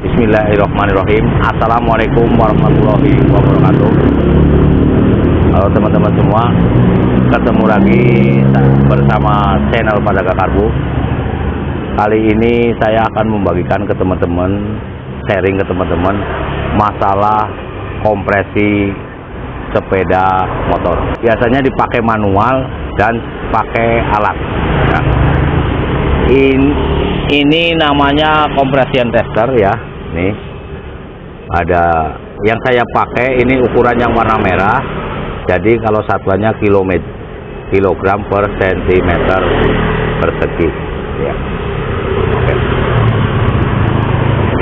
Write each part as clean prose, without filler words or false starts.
Bismillahirrahmanirrahim. Assalamualaikum warahmatullahi wabarakatuh. Halo teman-teman semua, ketemu lagi bersama channel Padaga Karbu. Kali ini saya akan membagikan ke teman-teman, sharing ke teman-teman masalah kompresi sepeda motor. Biasanya dipakai manual dan pakai alat ya. Ini namanya compression tester ya. Nih ada yang saya pakai, ini ukuran yang warna merah, jadi kalau satuannya kilogram per sentimeter persegi ya. Oke.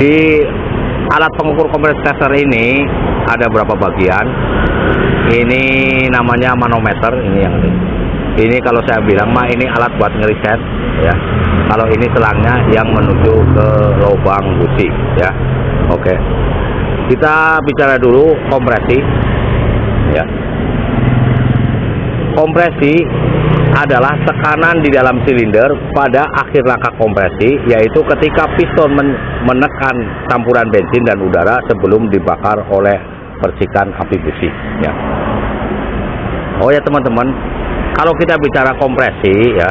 Di alat pengukur kompresi tester ini ada berapa bagian. Ini namanya manometer, ini kalau saya bilang mah ini alat buat ngeriset ya. Kalau ini selangnya yang menuju ke lubang busi ya. Oke. Kita bicara dulu kompresi ya. Kompresi adalah tekanan di dalam silinder pada akhir langkah kompresi, yaitu ketika piston menekan campuran bensin dan udara sebelum dibakar oleh percikan api busi ya. Oh ya teman-teman, kalau kita bicara kompresi ya,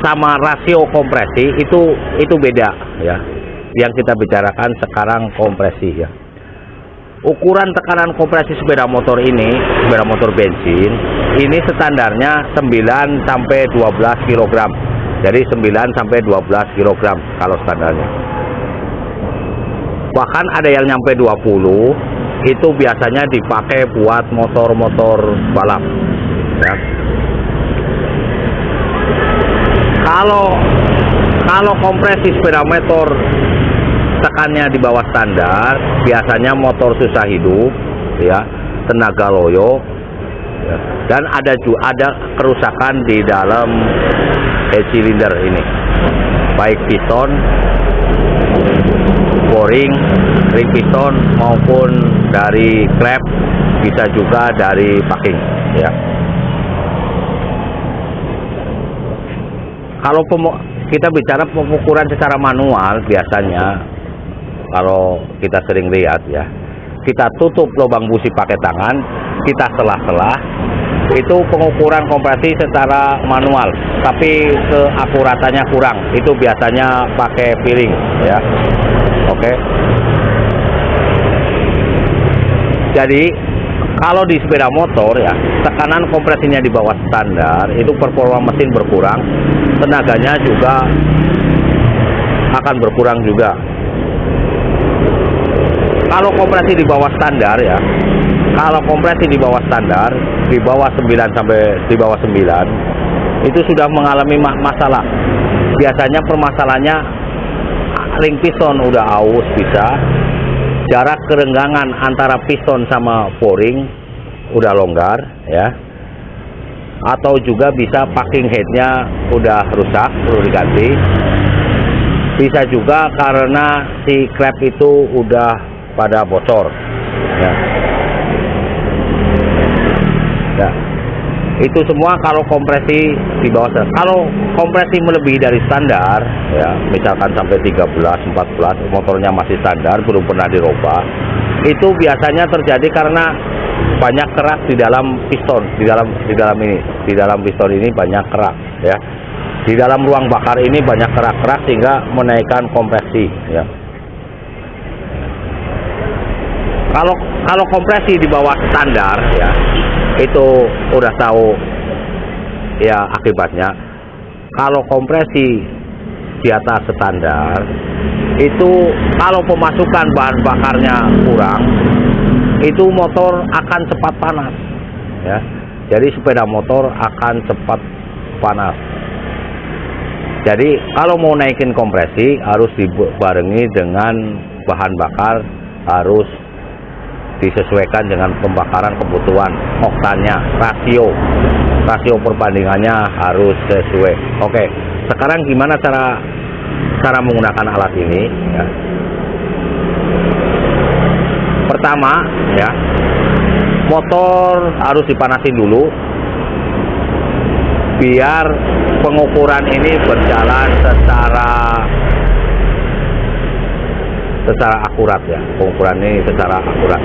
sama rasio kompresi itu beda ya. Yang kita bicarakan sekarang kompresi ya. Ukuran tekanan kompresi sepeda motor ini, sepeda motor bensin, ini standarnya 9 sampai 12 kg. Jadi 9 sampai 12 kg kalau standarnya. Bahkan ada yang nyampe 20, itu biasanya dipakai buat motor-motor balap ya. Kalau kompresi sepeda motor tekannya di bawah standar, biasanya motor susah hidup ya, tenaga loyo ya. Dan ada kerusakan di dalam silinder ini, baik piston, boring, ring piston maupun dari klep, bisa juga dari packing ya. Kalau kita bicara pengukuran secara manual, biasanya kalau kita sering lihat ya, kita tutup lubang busi pakai tangan, kita selah-selah, itu pengukuran kompresi secara manual, tapi keakuratannya kurang. Itu biasanya pakai piring ya. Oke. Jadi kalau di sepeda motor ya, tekanan kompresinya di bawah standar, itu performa mesin berkurang, tenaganya juga akan berkurang juga. Kalau kompresi di bawah standar ya, kalau kompresi di bawah standar, di bawah 9 sampai di bawah 9, itu sudah mengalami masalah. Biasanya permasalahannya ring piston udah aus bisa, jarak kerenggangan antara piston sama boring udah longgar ya, atau juga bisa packing headnya udah rusak, perlu diganti. Bisa juga karena si klep itu udah pada bocor ya. Ya, itu semua kalau kompresi di bawah standar. Kalau kompresi melebihi dari standar ya, misalkan sampai 13, 14, motornya masih standar, belum pernah dirubah, itu biasanya terjadi karena banyak kerak di dalam piston, di dalam piston ini banyak kerak ya. Di dalam ruang bakar ini banyak kerak-kerak sehingga menaikkan kompresi ya. Kalau kompresi di bawah standar ya, itu udah tahu ya akibatnya. Kalau kompresi di atas standar, itu kalau pemasukan bahan bakarnya kurang, itu motor akan cepat panas ya. Jadi sepeda motor akan cepat panas. Jadi kalau mau naikin kompresi harus dibarengi dengan bahan bakar, harus disesuaikan dengan pembakaran kebutuhan, oktannya, rasio perbandingannya harus sesuai. Oke, sekarang gimana cara menggunakan alat ini ya. Pertama ya, motor harus dipanasin dulu biar pengukuran ini berjalan secara secara akurat ya, pengukuran ini secara akurat.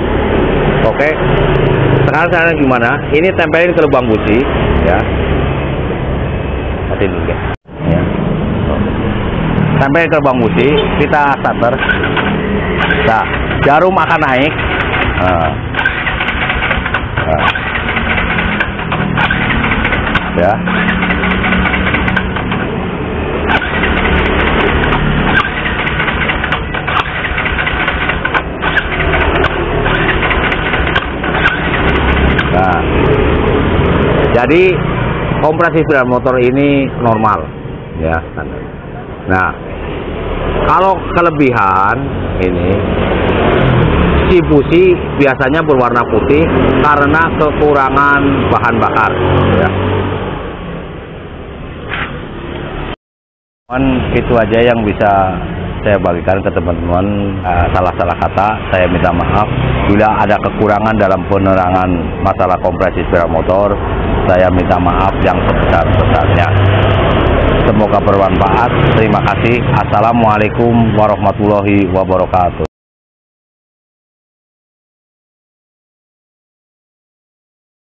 Oke, sekarang caranya gimana? Ini tempelin ke lubang busi ya. Matiin dulu ya. Tempelin ke lubang busi, kita starter. Nah, jarum akan naik. Ya. Nah, jadi kompresi sepeda motor ini normal ya. Nah, kalau kelebihan ini si busi biasanya berwarna putih karena kekurangan bahan bakar ya. Itu aja yang bisa saya bagikan ke teman-teman. Salah-salah kata saya minta maaf. Bila ada kekurangan dalam penerangan masalah kompresi sepeda motor, saya minta maaf yang sebesar-besarnya. Semoga bermanfaat. Terima kasih. Assalamualaikum warahmatullahi wabarakatuh.